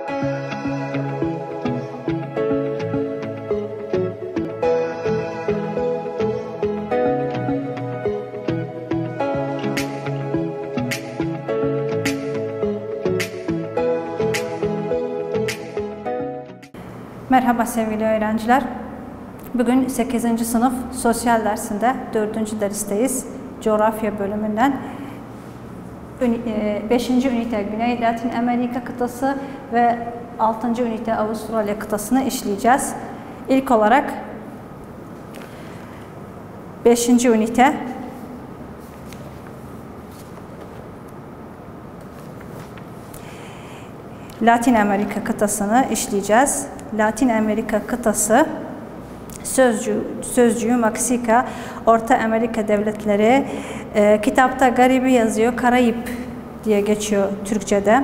Merhaba sevgili öğrenciler. Bugün 8. sınıf sosyal dersinde 4. dersteyiz. Coğrafya bölümünden 5. ünite Güney Latin Amerika kıtası ve 6. ünite Avustralya kıtasını işleyeceğiz. İlk olarak 5. ünite Latin Amerika kıtasını işleyeceğiz. Latin Amerika kıtası sözcüğü Meksika, Orta Amerika devletleri, kitapta garibi yazıyor, Karayip diye geçiyor Türkçe'de.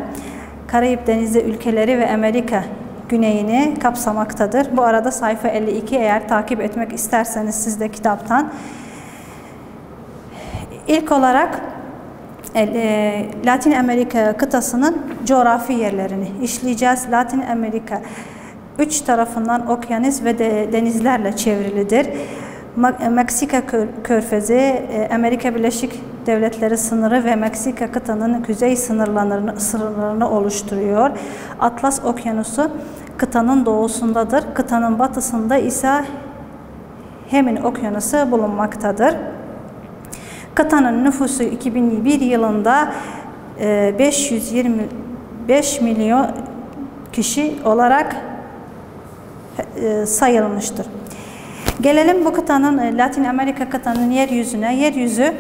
Karayip Denizi ülkeleri ve Amerika güneyini kapsamaktadır. Bu arada sayfa 52 eğer takip etmek isterseniz siz de kitaptan. İlk olarak Latin Amerika kıtasının coğrafi yerlerini işleyeceğiz. Latin Amerika 3 tarafından okyanus ve denizlerle çevrilidir. Meksika körfezi, Amerika Birleşik Devletleri sınırı ve Meksika kıtanın kuzey sınırlarını oluşturuyor. Atlas Okyanusu kıtanın doğusundadır. Kıtanın batısında ise Hemin Okyanusu bulunmaktadır. Kıtanın nüfusu 2001 yılında 525 milyon kişi olarak sayılmıştır. Gelelim bu kıtanın, Latin Amerika kıtanın yeryüzüne. Yeryüzü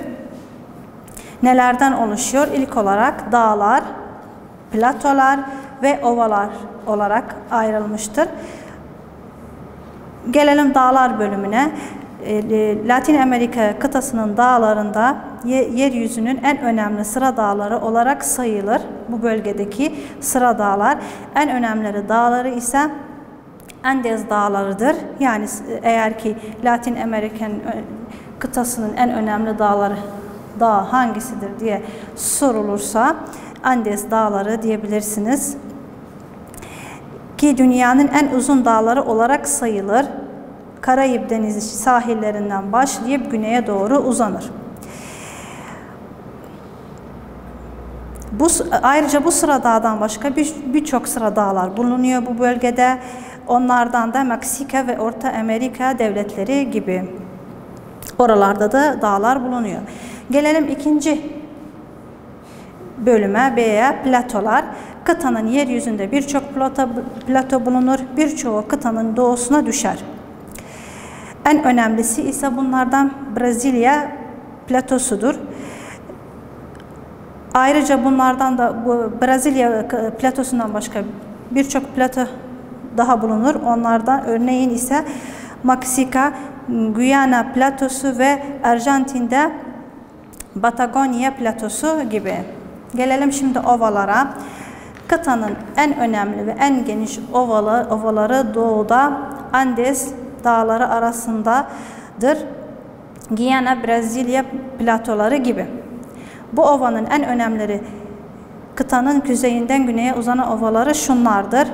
nelerden oluşuyor? İlk olarak dağlar, platolar ve ovalar olarak ayrılmıştır. Gelelim dağlar bölümüne. Latin Amerika kıtasının dağlarında yeryüzünün en önemli sıra dağları olarak sayılır. Bu bölgedeki sıra dağlar. En önemli dağları ise Andes dağlarıdır. Yani eğer ki Latin Amerika kıtasının en önemli dağ hangisidir diye sorulursa Andes dağları diyebilirsiniz. Ki dünyanın en uzun dağları olarak sayılır. Karayip Denizi sahillerinden başlayıp güneye doğru uzanır. Ayrıca bu sıra dağdan başka birçok sıra dağlar bulunuyor bu bölgede. Onlardan da Meksika ve Orta Amerika devletleri gibi. Oralarda da dağlar bulunuyor. Gelelim ikinci bölüme, B'ye, platolar. Kıtanın yeryüzünde birçok plato bulunur. Birçoğu kıtanın doğusuna düşer. En önemlisi ise bunlardan Brezilya platosudur. Ayrıca bunlardan da bu Brezilya platosundan başka birçok plato daha bulunur. Onlardan örneğin ise Meksika, Guyana platosu ve Arjantin'de Patagonya platosu gibi. Gelelim şimdi ovalara. Kıtanın en önemli ve en geniş ovaları doğuda Andes dağları arasındadır. Guyana, Brezilya platoları gibi. Bu ovanın en önemlileri kıtanın kuzeyinden güneye uzanan ovaları şunlardır.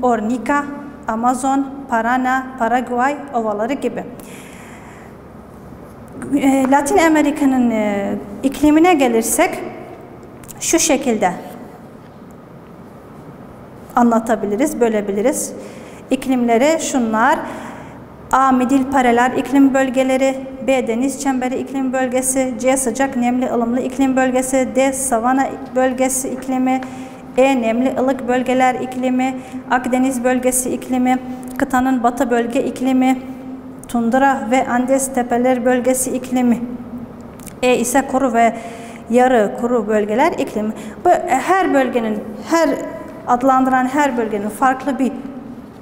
Ornica, Amazon, Parana, Paraguay ovaları gibi. Latin Amerika'nın iklimine gelirsek şu şekilde anlatabiliriz, bölebiliriz. İklimleri şunlar: A. Midil paralel iklim bölgeleri, B. Deniz çemberi iklim bölgesi, C. Sıcak nemli ılımlı iklim bölgesi, D. Savana bölgesi iklimi, E. Nemli ılık bölgeler iklimi, Akdeniz bölgesi iklimi, kıtanın batı bölge iklimi, tundra ve Andes tepeler bölgesi iklimi, E ise kuru ve yarı kuru bölgeler iklimi. Bu her bölgenin, adlandıran her bölgenin farklı bir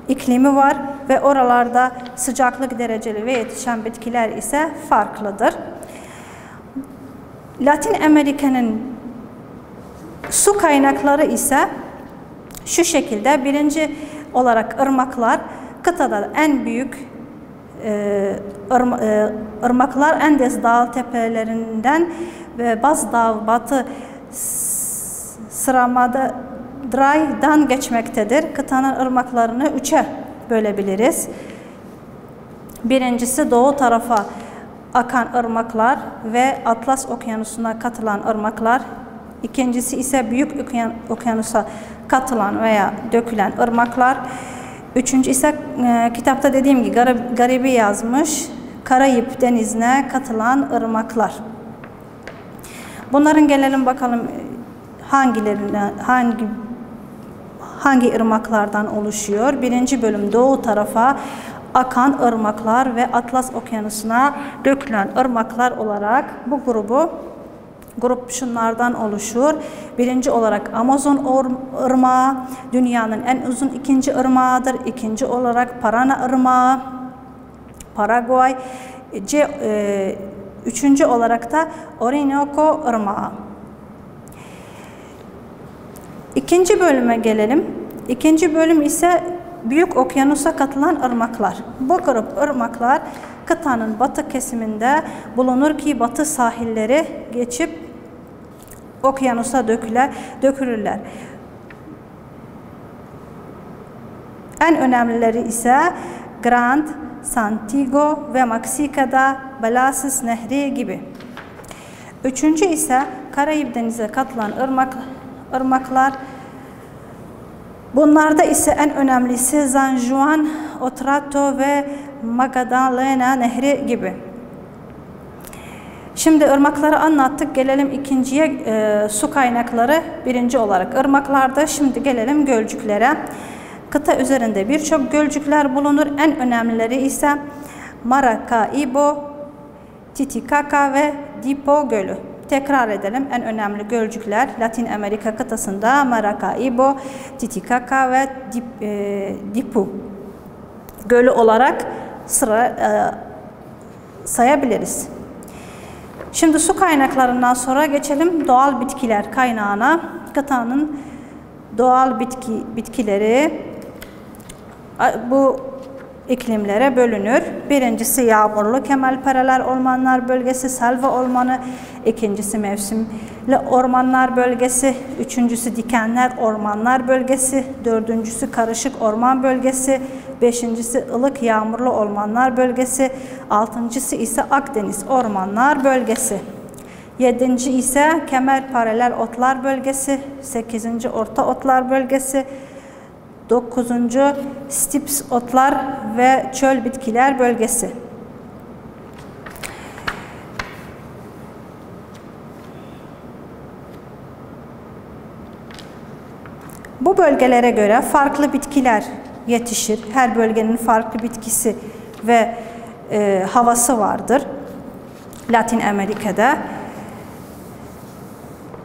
iklimi var ve oralarda sıcaklık dereceli ve yetişen bitkiler ise farklıdır. Latin Amerika'nın su kaynakları ise şu şekilde: birinci olarak ırmaklar. Kıtada en büyük ırmaklar Andes Dağı tepelerinden ve Baz Dağı batı Dray'dan geçmektedir. Kıtanın ırmaklarını 3'e bölebiliriz. Birincisi doğu tarafa akan ırmaklar ve Atlas Okyanusu'na katılan ırmaklar. İkincisi ise Büyük Okyanus'a katılan veya dökülen ırmaklar. Üçüncü ise kitapta dediğim gibi Garibi yazmış, Karayip Denizi'ne katılan ırmaklar. Bunların gelelim bakalım hangi ırmaklardan oluşuyor. Birinci bölüm doğu tarafa akan ırmaklar ve Atlas Okyanusu'na dökülen ırmaklar olarak bu grup şunlardan oluşur. Birinci olarak Amazon ırmağı dünyanın en uzun ikinci ırmağıdır. İkinci olarak Parana ırmağı, Paraguay. Üçüncü olarak da Orinoco ırmağı. İkinci bölüme gelelim. İkinci bölüm ise Büyük Okyanus'a katılan ırmaklar. Bu grup ırmaklar kıtanın batı kesiminde bulunur ki batı sahilleri geçip okyanusa dökülürler. En önemlileri ise Grand, Santiago ve Meksika'da Balasis Nehri gibi. Üçüncü ise Karayip Denizi'ne katılan ırmaklar. Bunlarda ise en önemlisi San Juan, Otranto ve Magdalena Nehri gibi. Şimdi ırmakları anlattık. Gelelim ikinciye, su kaynakları birinci olarak ırmaklarda. Şimdi gelelim gölcüklere. Kıta üzerinde birçok gölcükler bulunur. En önemlileri ise Maracaibo, Titicaca ve Dipo Gölü. Tekrar edelim. En önemli gölcükler Latin Amerika kıtasında Maracaibo, Titicaca ve Dipo Gölü olarak sayabiliriz. Şimdi su kaynaklarından sonra geçelim doğal bitkiler kaynağına. Kıtanın doğal bitkileri bu iklimlere bölünür. Birincisi yağmurlu kemalpareler ormanlar bölgesi, selva ormanı. İkincisi mevsimli ormanlar bölgesi. Üçüncüsü dikenler ormanlar bölgesi. Dördüncüsü karışık orman bölgesi. Beşincisi ılık yağmurlu ormanlar bölgesi. Altıncısı ise Akdeniz ormanlar bölgesi. Yedinci ise kemerpareler otlar bölgesi. Sekizinci orta otlar bölgesi. Dokuzuncu stips otlar ve çöl bitkiler bölgesi. Bu bölgelere göre farklı bitkiler yetişir. Her bölgenin farklı bitkisi ve havası vardır. Latin Amerika'da.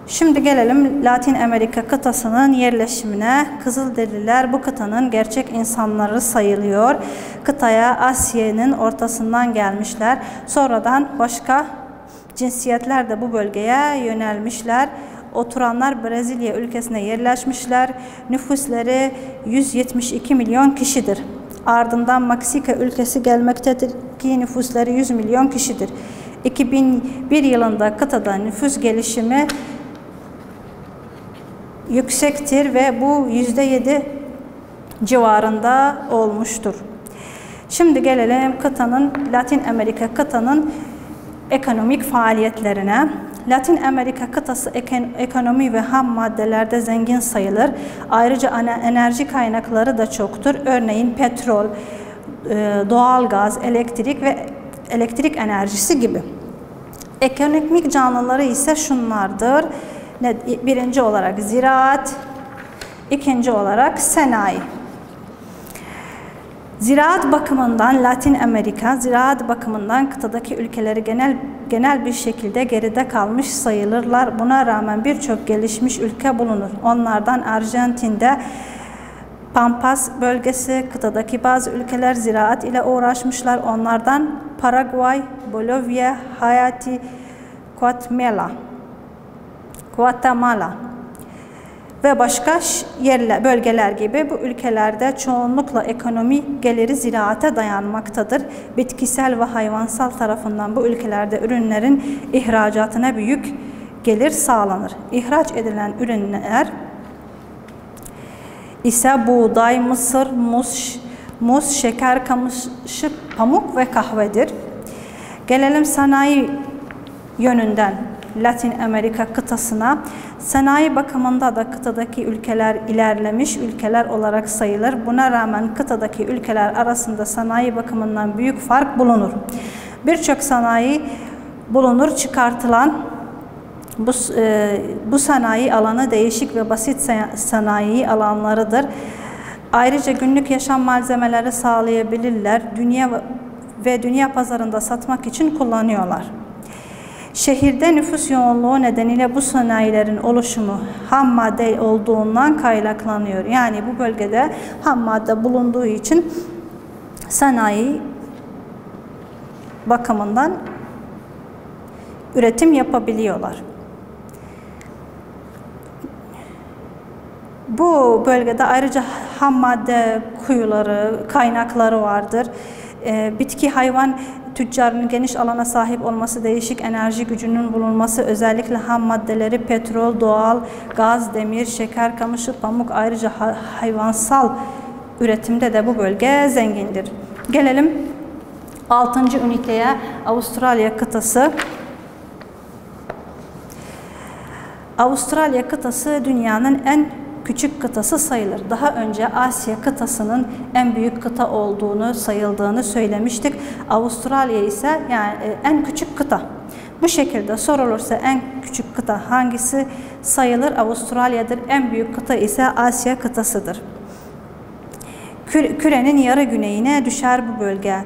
Şimdi gelelim Latin Amerika kıtasının yerleşimine. Kızılderililer bu kıtanın gerçek insanları sayılıyor. Kıtaya Asya'nın ortasından gelmişler. Sonradan başka cinsiyetler de bu bölgeye yönelmişler. Oturanlar Brezilya ülkesine yerleşmişler. Nüfusları 172 milyon kişidir. Ardından Meksika ülkesi gelmektedir ki nüfusları 100 milyon kişidir. 2001 yılında kıtada nüfus gelişimi yüksektir ve bu %7 civarında olmuştur. Şimdi gelelim Latin Amerika kıtanın ekonomik faaliyetlerine. Latin Amerika kıtası ekonomi ve ham maddelerde zengin sayılır. Ayrıca enerji kaynakları da çoktur. Örneğin petrol, doğalgaz, elektrik ve elektrik enerjisi gibi. Ekonomik canlıları ise şunlardır. Birinci olarak ziraat, ikinci olarak sanayi. Ziraat bakımından Latin Amerika, ziraat bakımından kıtadaki ülkeleri genel bir şekilde geride kalmış sayılırlar. Buna rağmen birçok gelişmiş ülke bulunur. Onlardan Arjantin'de Pampas bölgesi, kıtadaki bazı ülkeler ziraat ile uğraşmışlar. Onlardan Paraguay, Bolivya, Haiti, Guatemala ve başka bölgeler gibi bu ülkelerde çoğunlukla ekonomi geliri ziraate dayanmaktadır. Bitkisel ve hayvansal tarafından bu ülkelerde ürünlerin ihracatına büyük gelir sağlanır. İhraç edilen ürünler ise buğday, mısır, muz, şeker kamışı, pamuk ve kahvedir. Gelelim sanayi yönünden Latin Amerika kıtasına. Sanayi bakımında da kıtadaki ülkeler ilerlemiş ülkeler olarak sayılır. Buna rağmen kıtadaki ülkeler arasında sanayi bakımından büyük fark bulunur. Birçok sanayi bulunur. Çıkartılan bu sanayi alanı değişik ve basit sanayi alanlarıdır. Ayrıca günlük yaşam malzemeleri sağlayabilirler. Dünya pazarında satmak için kullanıyorlar. Şehirde nüfus yoğunluğu nedeniyle bu sanayilerin oluşumu ham madde olduğundan kaynaklanıyor. Yani bu bölgede ham madde bulunduğu için sanayi bakımından üretim yapabiliyorlar. Bu bölgede ayrıca ham madde kuyuları, kaynakları vardır. Bitki hayvan tüccarının geniş alana sahip olması, değişik enerji gücünün bulunması, özellikle ham maddeleri petrol, doğal gaz, demir, şeker kamışı, pamuk, ayrıca hayvansal üretimde de bu bölge zengindir. Gelelim 6. üniteye, Avustralya kıtası. Avustralya kıtası dünyanın en küçük kıtası sayılır. Daha önce Asya kıtasının en büyük kıta sayıldığını söylemiştik. Avustralya ise yani en küçük kıta. Bu şekilde sorulursa en küçük kıta hangisi sayılır? Avustralya'dır. En büyük kıta ise Asya kıtasıdır. Kürenin yarı güneyine düşer bu bölge.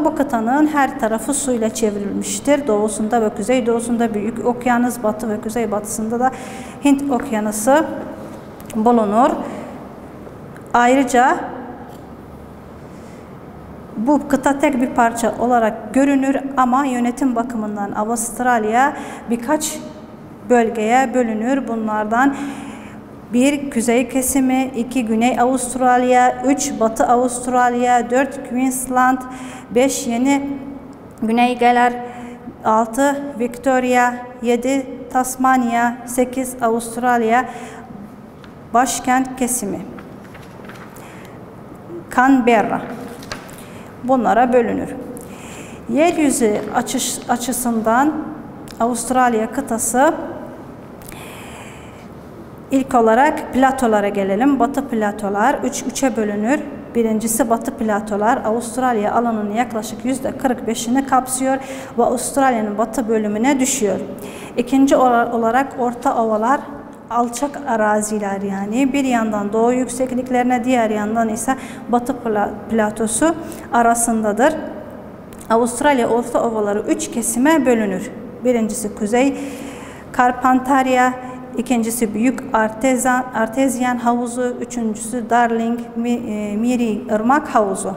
Bu kıtanın her tarafı suyla çevrilmiştir. Doğusunda ve kuzeydoğusunda Büyük Okyanus, batı ve kuzeybatısında da Hint Okyanusu bulunur. Ayrıca bu kıta tek bir parça olarak görünür ama yönetim bakımından Avustralya birkaç bölgeye bölünür. Bunlardan 1. Kuzey kesimi, 2. Güney Avustralya, 3. Batı Avustralya, 4. Queensland, 5. Yeni Güney Galer, 6. Victoria, 7. Tasmanya, 8. Avustralya başkent kesimi, Canberra. Bunlara bölünür. Yeryüzü açısından Avustralya kıtası, İlk olarak platolara gelelim. Batı platolar 3'e bölünür. Birincisi Batı platolar. Avustralya alanının yaklaşık %45'ini kapsıyor ve Avustralya'nın batı bölümüne düşüyor. İkinci olarak orta ovalar, alçak araziler yani. Bir yandan doğu yüksekliklerine, diğer yandan ise Batı platosu arasındadır. Avustralya orta ovaları 3 kesime bölünür. Birincisi Kuzey Carpentaria, İkincisi Büyük Artezyan Havuzu, üçüncüsü Darling Miri Irmak Havuzu.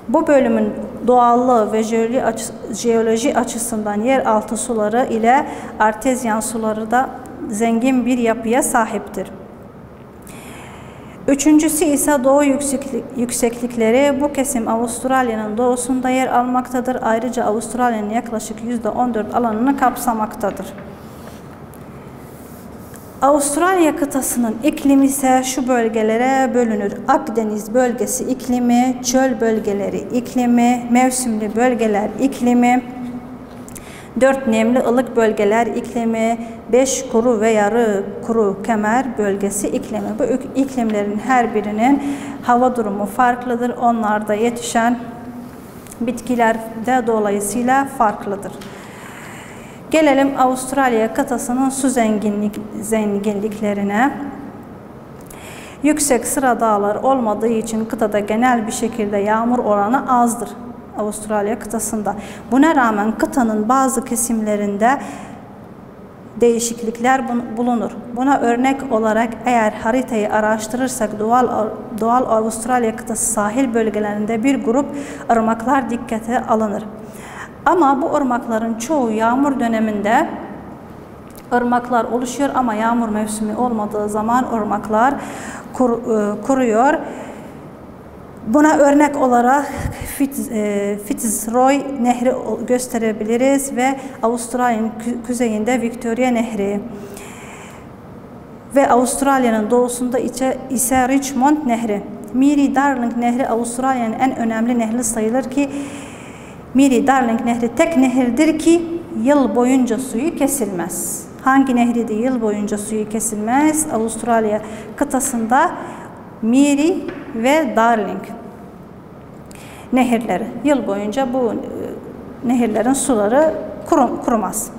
Bu bölümün doğallığı ve jeoloji açısından yeraltı suları ile artezyan suları da zengin bir yapıya sahiptir. Üçüncüsü ise doğu yükseklikleri. Bu kesim Avustralya'nın doğusunda yer almaktadır. Ayrıca Avustralya'nın yaklaşık %14 alanını kapsamaktadır. Avustralya kıtasının iklimi ise şu bölgelere bölünür. Akdeniz bölgesi iklimi, çöl bölgeleri iklimi, mevsimli bölgeler iklimi, 4 nemli ılık bölgeler iklimi, 5 kuru ve yarı kuru kemer bölgesi iklimi. Bu iklimlerin her birinin hava durumu farklıdır. Onlarda yetişen bitkiler de dolayısıyla farklıdır. Gelelim Avustralya kıtasının su zenginliklerine. Yüksek sıra dağlar olmadığı için kıtada genel bir şekilde yağmur oranı azdır Avustralya kıtasında. Buna rağmen kıtanın bazı kesimlerinde değişiklikler bulunur. Buna örnek olarak eğer haritayı araştırırsak doğal Avustralya kıtası sahil bölgelerinde bir grup ırmaklar dikkate alınır. Ama bu ırmakların çoğu yağmur döneminde ırmaklar oluşuyor ama yağmur mevsimi olmadığı zaman ırmaklar kuruyor. Buna örnek olarak Fitzroy Nehri gösterebiliriz ve Avustralya'nın kuzeyinde Victoria Nehri ve Avustralya'nın doğusunda ise Richmond Nehri. Murray-Darling Nehri Avustralya'nın en önemli nehri sayılır ki Murray-Darling Nehri tek nehirdir ki yıl boyunca suyu kesilmez. Hangi nehri de yıl boyunca suyu kesilmez? Avustralya kıtasında Murray ve Darling nehirleri. Yıl boyunca bu nehirlerin suları kurumaz.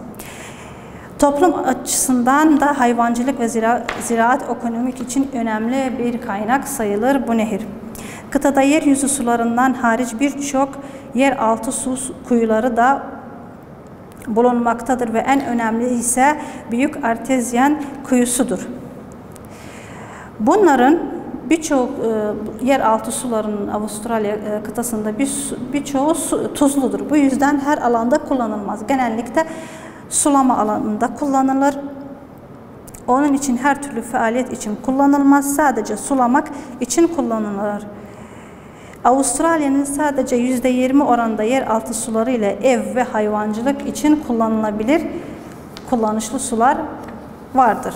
Toplum açısından da hayvancılık ve ziraat ekonomik için önemli bir kaynak sayılır bu nehir. Kıtada yeryüzü sularından hariç birçok yeraltı su kuyuları da bulunmaktadır ve en önemli ise Büyük Artezyen kuyusudur. Bunların birçok yeraltı sularının Avustralya kıtasında birçoğu tuzludur. Bu yüzden her alanda kullanılmaz. Genellikle sulama alanında kullanılır. Onun için her türlü faaliyet için kullanılmaz. Sadece sulamak için kullanılır. Avustralya'nın sadece %20 oranında yeraltı suları ile ev ve hayvancılık için kullanılabilir kullanışlı sular vardır.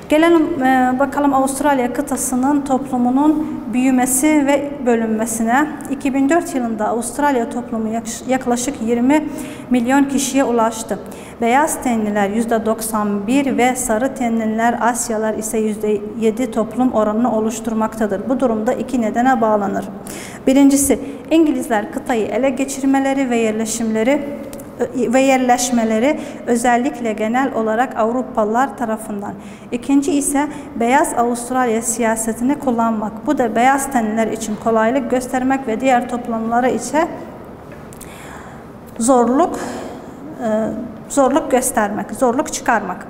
Gelelim bakalım Avustralya kıtasının toplumunun büyümesi ve bölünmesine. 2004 yılında Avustralya toplumu yaklaşık 20 milyon kişiye ulaştı. Beyaz tenliler %91 ve sarı tenliler Asyalılar ise %7 toplum oranını oluşturmaktadır. Bu durumda iki nedene bağlanır. Birincisi, İngilizler kıtayı ele geçirmeleri ve yerleşmeleri özellikle genel olarak Avrupalılar tarafından. İkinci ise beyaz Avustralya siyasetini kullanmak. Bu da beyaz tenliler için kolaylık göstermek ve diğer toplumlara ise zorluk göstermek, zorluk çıkarmak.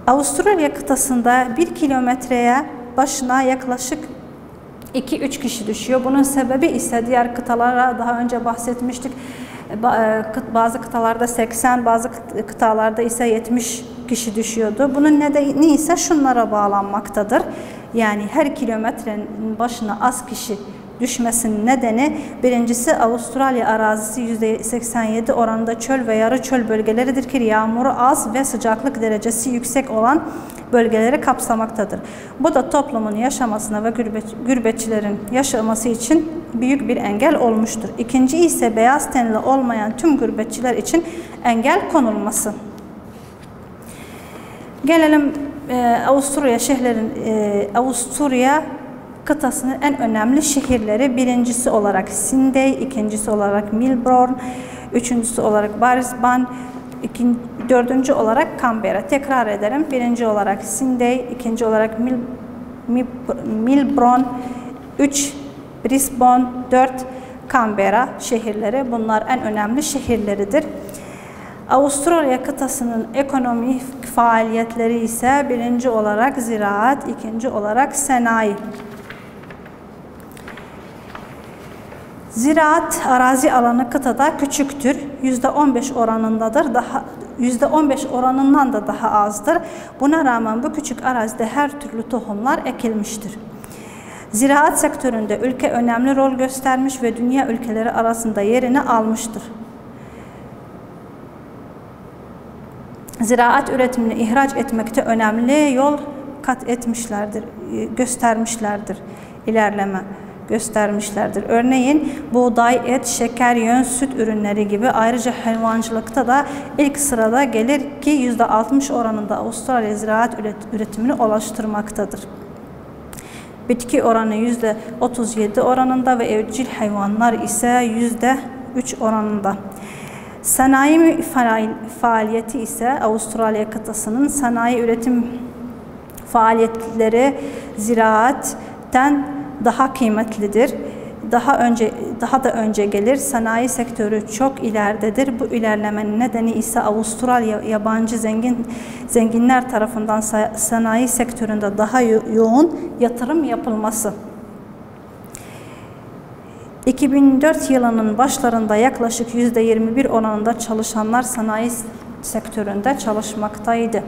Avustralya kıtasında 1 kilometreye başına yaklaşık 2-3 kişi düşüyor. Bunun sebebi ise diğer kıtalara daha önce bahsetmiştik. Bazı kıtalarda 80, bazı kıtalarda ise 70 kişi düşüyordu. Bunun nedeni ise şunlara bağlanmaktadır. Yani her kilometrenin başına az kişi düşmesinin nedeni birincisi Avustralya arazisi %87 oranında çöl ve yarı çöl bölgeleridir ki yağmuru az ve sıcaklık derecesi yüksek olan bölgeleri kapsamaktadır. Bu da toplumun yaşamasına ve gurbetçilerin yaşaması için büyük bir engel olmuştur. İkinci ise beyaz tenli olmayan tüm gurbetçiler için engel konulması. Gelelim Avusturya kıtasının en önemli şehirleri. Birincisi olarak Sydney, ikincisi olarak Melbourne, üçüncüsü olarak Brisbane, dördüncü olarak Canberra. Tekrar ederim. Birinci olarak Sydney, ikinci olarak Melbourne, 3 Brisbane, 4 Canberra şehirleri. Bunlar en önemli şehirleridir. Avustralya kıtasının ekonomik faaliyetleri ise birinci olarak ziraat, ikinci olarak sanayi. Ziraat arazi alanı kıtada küçüktür. %15 oranındadır. %15 oranından da daha azdır. Buna rağmen bu küçük arazide her türlü tohumlar ekilmiştir. Ziraat sektöründe ülke önemli rol göstermiş ve dünya ülkeleri arasında yerini almıştır. Ziraat üretimini ihraç etmekte önemli yol kat etmişlerdir, ilerleme göstermişlerdir. Örneğin buğday, et, şeker, yün, süt ürünleri gibi. Ayrıca hayvancılıkta da ilk sırada gelir ki %60 oranında Avustralya ziraat üretimini oluşturmaktadır. Bitki oranı %37 oranında ve evcil hayvanlar ise %3 oranında. Sanayi faaliyeti ise Avustralya kıtasının sanayi üretim faaliyetleri ziraatten daha kıymetlidir. Daha da önce gelir. Sanayi sektörü çok ileridedir. Bu ilerlemenin nedeni ise Avustralya yabancı zenginler tarafından sanayi sektöründe daha yoğun yatırım yapılması. 2004 yılının başlarında yaklaşık %21 oranında çalışanlar sanayi sektöründe çalışmaktaydı.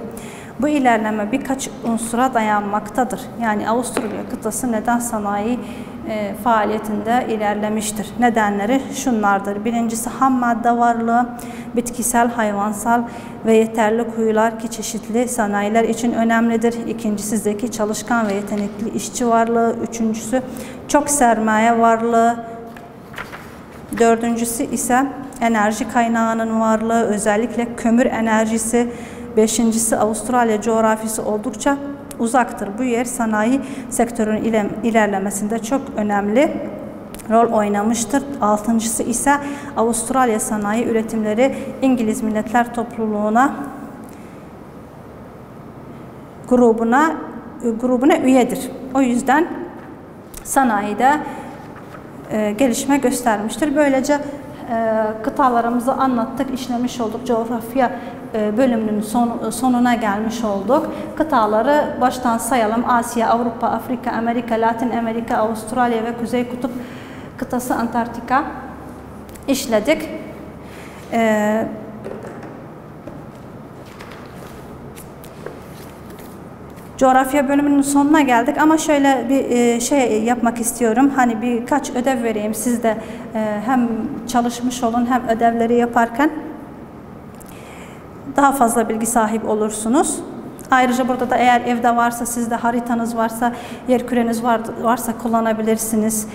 Bu ilerleme birkaç unsura dayanmaktadır. Yani Avusturya kıtası neden sanayi faaliyetinde ilerlemiştir? Nedenleri şunlardır. Birincisi ham madde varlığı, bitkisel, hayvansal ve yeterli kuyular ki çeşitli sanayiler için önemlidir. İkincisi zeki, çalışkan ve yetenekli işçi varlığı. Üçüncüsü çok sermaye varlığı. Dördüncüsü ise enerji kaynağının varlığı, özellikle kömür enerjisi. Beşincisi Avustralya coğrafyası oldukça uzaktır. Bu yer sanayi sektörünün ilerlemesinde çok önemli rol oynamıştır. Altıncısı ise Avustralya sanayi üretimleri İngiliz Milletler Topluluğuna grubuna üyedir. O yüzden sanayide gelişme göstermiştir. Böylece kıtalarımızı anlattık, işlemiş olduk. Coğrafya bölümünün sonuna gelmiş olduk. Kıtaları baştan sayalım. Asya, Avrupa, Afrika, Amerika, Latin Amerika, Avustralya ve Kuzey Kutup kıtası Antarktika işledik. Coğrafya bölümünün sonuna geldik ama şöyle bir şey yapmak istiyorum. Hani birkaç ödev vereyim. Siz de hem çalışmış olun hem ödevleri yaparken daha fazla bilgi sahibi olursunuz. Ayrıca burada da eğer evde varsa, sizde haritanız varsa, yer küreniz varsa kullanabilirsiniz.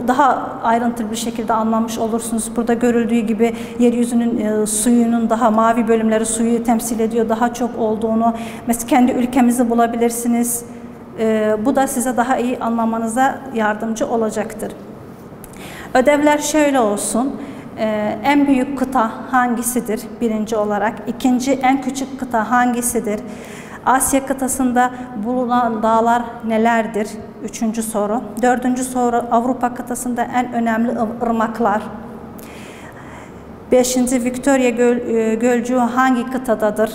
Daha ayrıntılı bir şekilde anlamış olursunuz. Burada görüldüğü gibi yeryüzünün suyunun daha mavi bölümleri suyu temsil ediyor, daha çok olduğunu. Mesela kendi ülkemizi bulabilirsiniz. Bu da size daha iyi anlamanıza yardımcı olacaktır. Ödevler şöyle olsun. En büyük kıta hangisidir? Birinci olarak. İkinci, en küçük kıta hangisidir? Asya kıtasında bulunan dağlar nelerdir? Üçüncü soru. Dördüncü soru, Avrupa kıtasında en önemli ırmaklar. Beşinci, Victoria Gölcüğü hangi kıtadadır?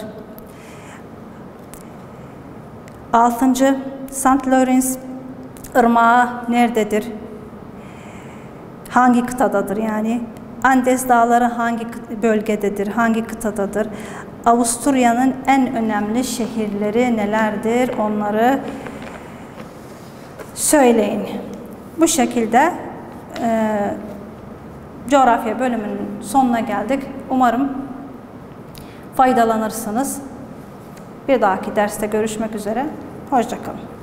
Altıncı, St. Lawrence Irmağı nerededir? Hangi kıtadadır yani? Andes Dağları hangi bölgededir, hangi kıtadadır? Avusturya'nın en önemli şehirleri nelerdir? Onları söyleyin. Bu şekilde coğrafya bölümünün sonuna geldik. Umarım faydalanırsınız. Bir dahaki derste görüşmek üzere. Hoşça kalın.